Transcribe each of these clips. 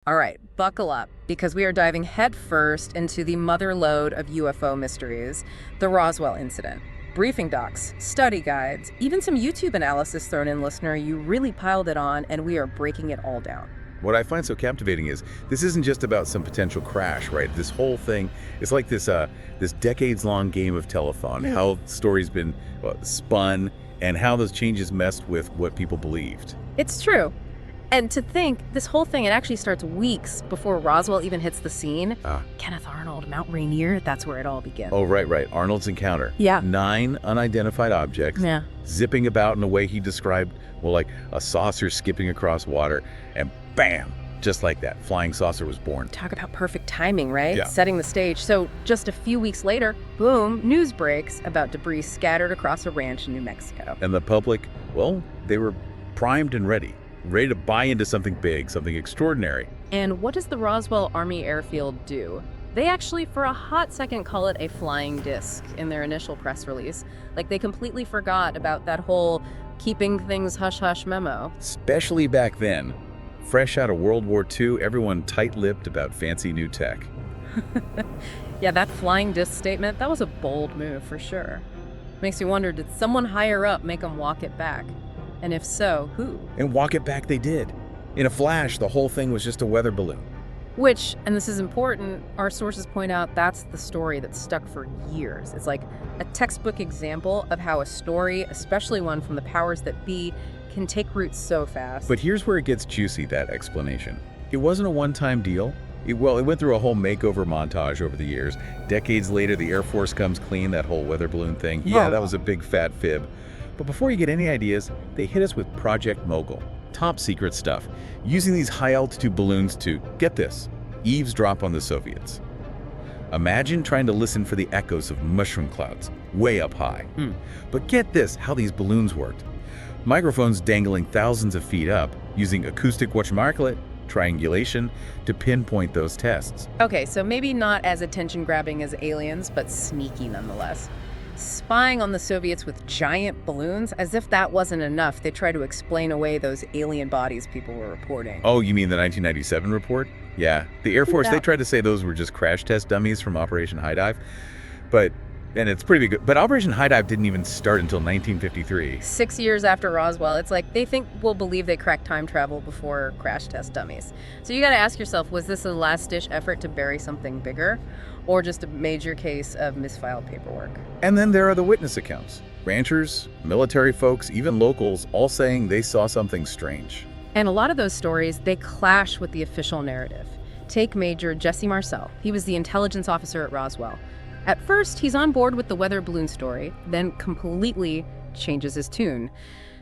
All right, buckle up, because we are diving headfirst into the mother lode of UFO mysteries, the Roswell Incident. Briefing docs, study guides, even some YouTube analysis thrown in, listener. You really piled it on, and we are breaking it all down. What I find so captivating is this isn't just about some potential crash, right? This whole thing is like this decades-long game of telephone, how the story's been spun and how those changes messed with what people believed. It's true. And to think, this whole thing, it actually starts weeks before Roswell even hits the scene. Kenneth Arnold, Mount Rainier, that's where it all begins. Oh, right. Arnold's encounter. Yeah. 9 unidentified objects zipping about in a way he described, well, like a saucer skipping across water, and bam, just like that, flying saucer was born. Talk about perfect timing, right? Yeah. Setting the stage. So just a few weeks later, boom, news breaks about debris scattered across a ranch in New Mexico. And the public, well, they were primed and ready to buy into something big, something extraordinary. And what does the Roswell Army Airfield do? They actually, for a hot second, call it a flying disc in their initial press release. Like, they completely forgot about that whole keeping things hush-hush memo. Especially back then. Fresh out of World War II, everyone tight-lipped about fancy new tech. Yeah, that flying disc statement, that was a bold move for sure. Makes you wonder, did someone higher up make them walk it back? And if so, who? And walk it back they did. In a flash, the whole thing was just a weather balloon. Which, and this is important, our sources point out that's the story that's stuck for years. It's like a textbook example of how a story, especially one from the powers that be, can take root so fast. But here's where it gets juicy, that explanation. It wasn't a one-time deal. It went through a whole makeover montage over the years. Decades later, the Air Force comes clean, that whole weather balloon thing. Yeah, that was a big fat fib. But before you get any ideas, they hit us with Project Mogul. Top secret stuff. Using these high-altitude balloons to, get this, eavesdrop on the Soviets. Imagine trying to listen for the echoes of mushroom clouds way up high. But get this, how these balloons worked. Microphones dangling thousands of feet up, using acoustic whatchamacallit, triangulation, to pinpoint those tests. Okay, so maybe not as attention-grabbing as aliens, but sneaky nonetheless. Spying on the Soviets with giant balloons, as if that wasn't enough, they try to explain away those alien bodies people were reporting. Oh, you mean the 1997 report? Yeah, the Air Force, they tried to say those were just crash test dummies from Operation High Dive, and it's pretty good. But Operation High Dive didn't even start until 1953. 6 years after Roswell. It's like they think we'll believe they cracked time travel before crash test dummies. So you gotta ask yourself, was this a last-ditch effort to bury something bigger? Or just a major case of misfiled paperwork? And then there are the witness accounts. Ranchers, military folks, even locals, all saying they saw something strange. And a lot of those stories, they clash with the official narrative. Take Major Jesse Marcel. He was the intelligence officer at Roswell. At first, he's on board with the weather balloon story, then completely changes his tune.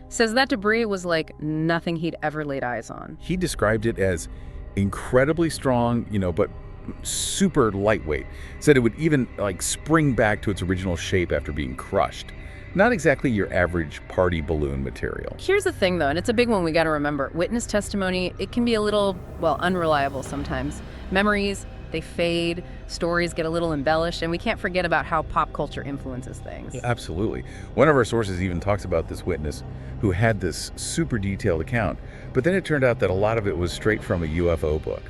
Says that debris was like nothing he'd ever laid eyes on. He described it as incredibly strong, but super lightweight. Said it would even spring back to its original shape after being crushed. Not exactly your average party balloon material. Here's the thing though, and it's a big one we gotta remember. Witness testimony, it can be a little, unreliable sometimes. Memories, they fade, stories get a little embellished, and we can't forget about how pop culture influences things. Yeah, absolutely. One of our sources even talks about this witness who had this super detailed account, but then it turned out that a lot of it was straight from a UFO book.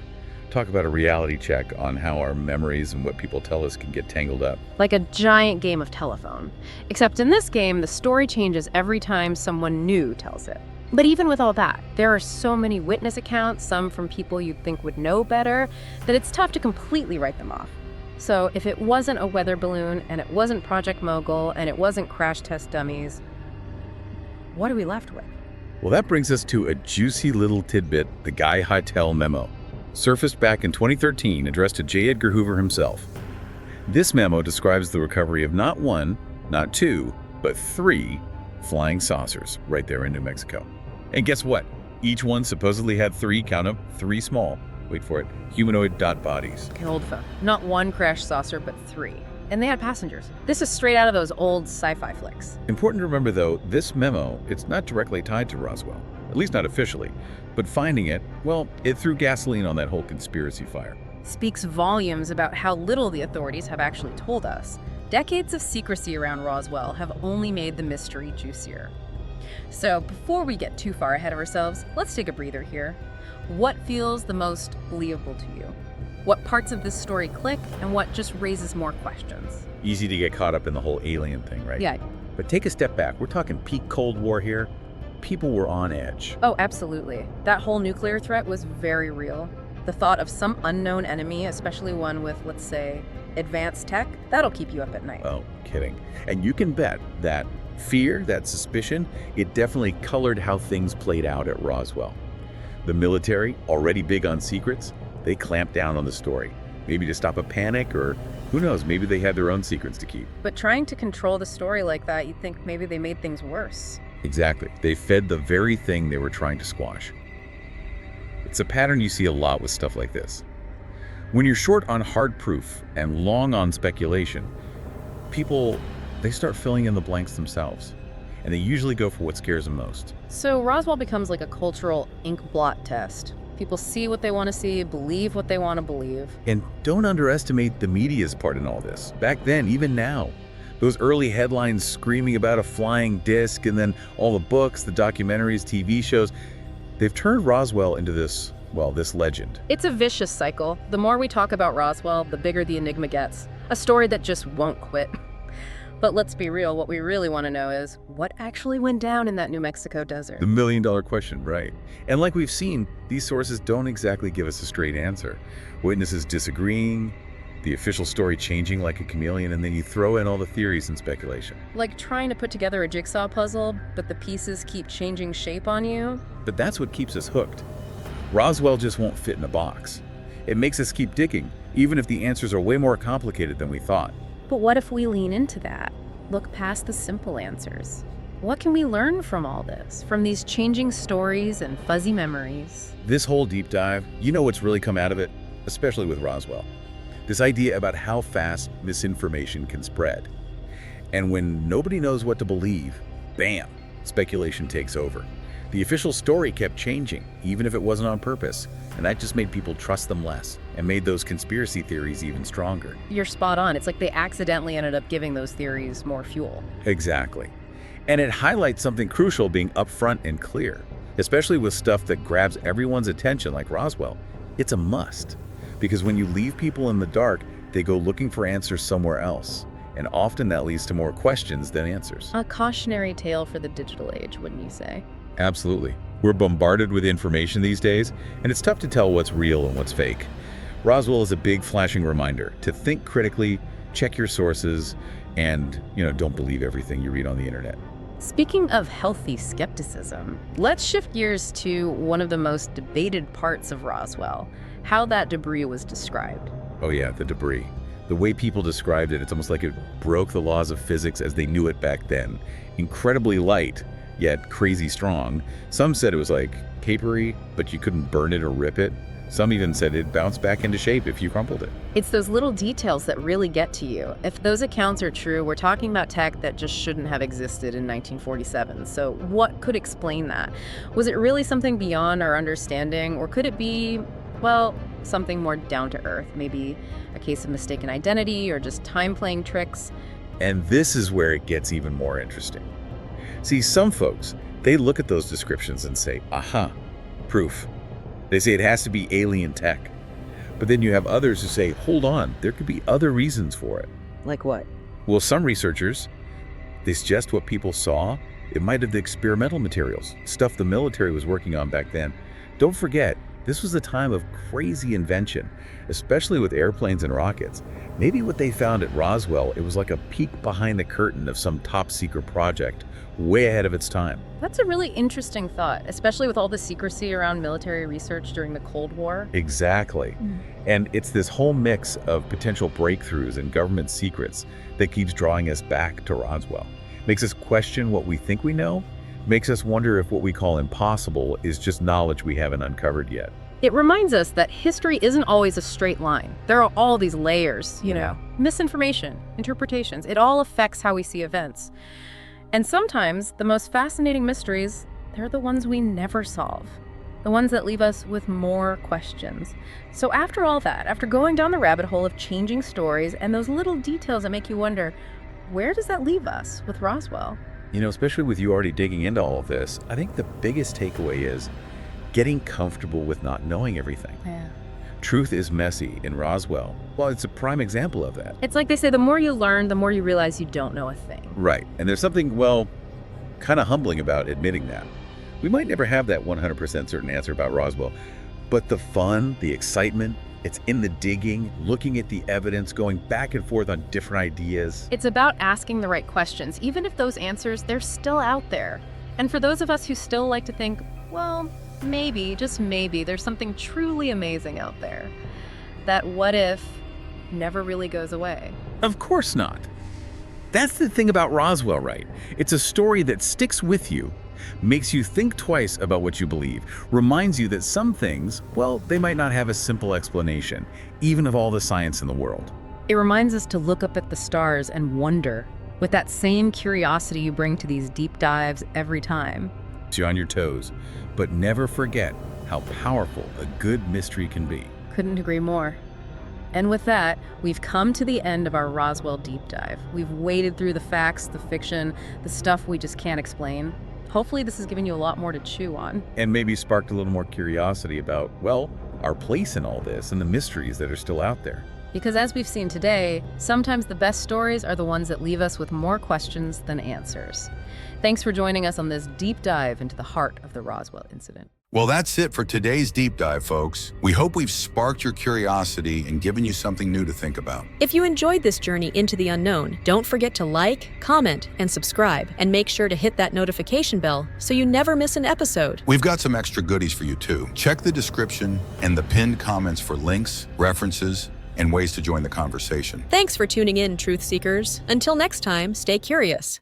Talk about a reality check on how our memories and what people tell us can get tangled up. Like a giant game of telephone. Except in this game, the story changes every time someone new tells it. But even with all that, there are so many witness accounts, some from people you'd think would know better, that it's tough to completely write them off. So if it wasn't a weather balloon, and it wasn't Project Mogul, and it wasn't crash test dummies, what are we left with? Well, that brings us to a juicy little tidbit, the Guy Hytel memo. Surfaced back in 2013, addressed to J. Edgar Hoover himself. This memo describes the recovery of not 1, not 2, but 3 flying saucers right there in New Mexico. And guess what? Each one supposedly had 3, count them, 3 small, wait for it, humanoid dot bodies. An old phone. Not 1 crash saucer, but 3. And they had passengers. This is straight out of those old sci-fi flicks. Important to remember though, this memo, it's not directly tied to Roswell, at least not officially. But finding it, well, it threw gasoline on that whole conspiracy fire. Speaks volumes about how little the authorities have actually told us. Decades of secrecy around Roswell have only made the mystery juicier. So before we get too far ahead of ourselves, let's take a breather here. What feels the most believable to you? What parts of this story click and what just raises more questions? Easy to get caught up in the whole alien thing, right? Yeah. But take a step back. We're talking peak Cold War here. People were on edge. Oh, absolutely. That whole nuclear threat was very real. The thought of some unknown enemy, especially one with, let's say, advanced tech, that'll keep you up at night. Oh, kidding. And you can bet that fear, that suspicion, it definitely colored how things played out at Roswell. The military, already big on secrets, they clamped down on the story. Maybe to stop a panic, or who knows, maybe they had their own secrets to keep. But trying to control the story like that, you'd think maybe they made things worse. Exactly. They fed the very thing they were trying to squash. It's a pattern you see a lot with stuff like this. When you're short on hard proof and long on speculation, people, they start filling in the blanks themselves. And they usually go for what scares them most. So Roswell becomes like a cultural ink blot test. People see what they want to see, believe what they want to believe. And don't underestimate the media's part in all this. Back then, even now, those early headlines screaming about a flying disc, and then all the books, the documentaries, TV shows, they've turned Roswell into this, well, this legend. It's a vicious cycle. The more we talk about Roswell, the bigger the enigma gets. A story that just won't quit. But let's be real, what we really want to know is what actually went down in that New Mexico desert? The million-dollar question, right? And like we've seen, these sources don't exactly give us a straight answer. Witnesses disagreeing, the official story changing like a chameleon, and then you throw in all the theories and speculation. Like trying to put together a jigsaw puzzle, but the pieces keep changing shape on you. But that's what keeps us hooked. Roswell just won't fit in a box. It makes us keep digging, even if the answers are way more complicated than we thought. But what if we lean into that? Look past the simple answers. What can we learn from all this, from these changing stories and fuzzy memories? This whole deep dive, you know what's really come out of it, especially with Roswell. This idea about how fast misinformation can spread. And when nobody knows what to believe, bam, speculation takes over. The official story kept changing, even if it wasn't on purpose, and that just made people trust them less and made those conspiracy theories even stronger. You're spot on. It's like they accidentally ended up giving those theories more fuel. Exactly. And it highlights something crucial, being upfront and clear, especially with stuff that grabs everyone's attention like Roswell. It's a must, because when you leave people in the dark, they go looking for answers somewhere else. And often that leads to more questions than answers. A cautionary tale for the digital age, wouldn't you say? Absolutely. We're bombarded with information these days, and it's tough to tell what's real and what's fake. Roswell is a big flashing reminder to think critically, check your sources, and, don't believe everything you read on the internet. Speaking of healthy skepticism, let's shift gears to one of the most debated parts of Roswell, how that debris was described. Oh yeah, the debris. The way people described it, it's almost like it broke the laws of physics as they knew it back then. Incredibly light, yet crazy strong. Some said it was like papery, but you couldn't burn it or rip it. Some even said it bounced back into shape if you crumpled it. It's those little details that really get to you. If those accounts are true, we're talking about tech that just shouldn't have existed in 1947. So what could explain that? Was it really something beyond our understanding, or could it be, well, something more down to earth? Maybe a case of mistaken identity or just time playing tricks? And this is where it gets even more interesting. See, some folks, they look at those descriptions and say, aha, proof. They say it has to be alien tech. But then you have others who say, hold on, there could be other reasons for it. Like what? Well, some researchers, they suggest what people saw. It might have the experimental materials, stuff the military was working on back then. Don't forget, this was a time of crazy invention, especially with airplanes and rockets. Maybe what they found at Roswell, it was like a peek behind the curtain of some top secret project, way ahead of its time. That's a really interesting thought, especially with all the secrecy around military research during the Cold War. Exactly. And it's this whole mix of potential breakthroughs and government secrets that keeps drawing us back to Roswell. Makes us question what we think we know, makes us wonder if what we call impossible is just knowledge we haven't uncovered yet. It reminds us that history isn't always a straight line. There are all these layers, misinformation, interpretations. It all affects how we see events. And sometimes the most fascinating mysteries, they're the ones we never solve. The ones that leave us with more questions. So after all that, after going down the rabbit hole of changing stories and those little details that make you wonder, where does that leave us with Roswell? Especially with you already digging into all of this, I think the biggest takeaway is getting comfortable with not knowing everything. Yeah. Truth is messy in Roswell. Well, it's a prime example of that. It's like they say, the more you learn, the more you realize you don't know a thing. Right. And there's something, kind of humbling about admitting that. We might never have that 100% certain answer about Roswell, but the fun, the excitement, it's in the digging, looking at the evidence, going back and forth on different ideas. It's about asking the right questions, even if those answers, they're still out there. And for those of us who still like to think, well, maybe, just maybe, there's something truly amazing out there. That what if never really goes away. Of course not. That's the thing about Roswell, right? It's a story that sticks with you, makes you think twice about what you believe, reminds you that some things, they might not have a simple explanation, even of all the science in the world. It reminds us to look up at the stars and wonder, with that same curiosity you bring to these deep dives every time. Keeps you on your toes, but never forget how powerful a good mystery can be. Couldn't agree more. And with that, we've come to the end of our Roswell deep dive. We've waded through the facts, the fiction, the stuff we just can't explain. Hopefully this has given you a lot more to chew on. And maybe sparked a little more curiosity about, our place in all this and the mysteries that are still out there. Because as we've seen today, sometimes the best stories are the ones that leave us with more questions than answers. Thanks for joining us on this deep dive into the heart of the Roswell incident. Well, that's it for today's deep dive, folks. We hope we've sparked your curiosity and given you something new to think about. If you enjoyed this journey into the unknown, don't forget to like, comment, and subscribe, and make sure to hit that notification bell so you never miss an episode. We've got some extra goodies for you too. Check the description and the pinned comments for links, references, and ways to join the conversation. Thanks for tuning in, Truth Seekers. Until next time, stay curious.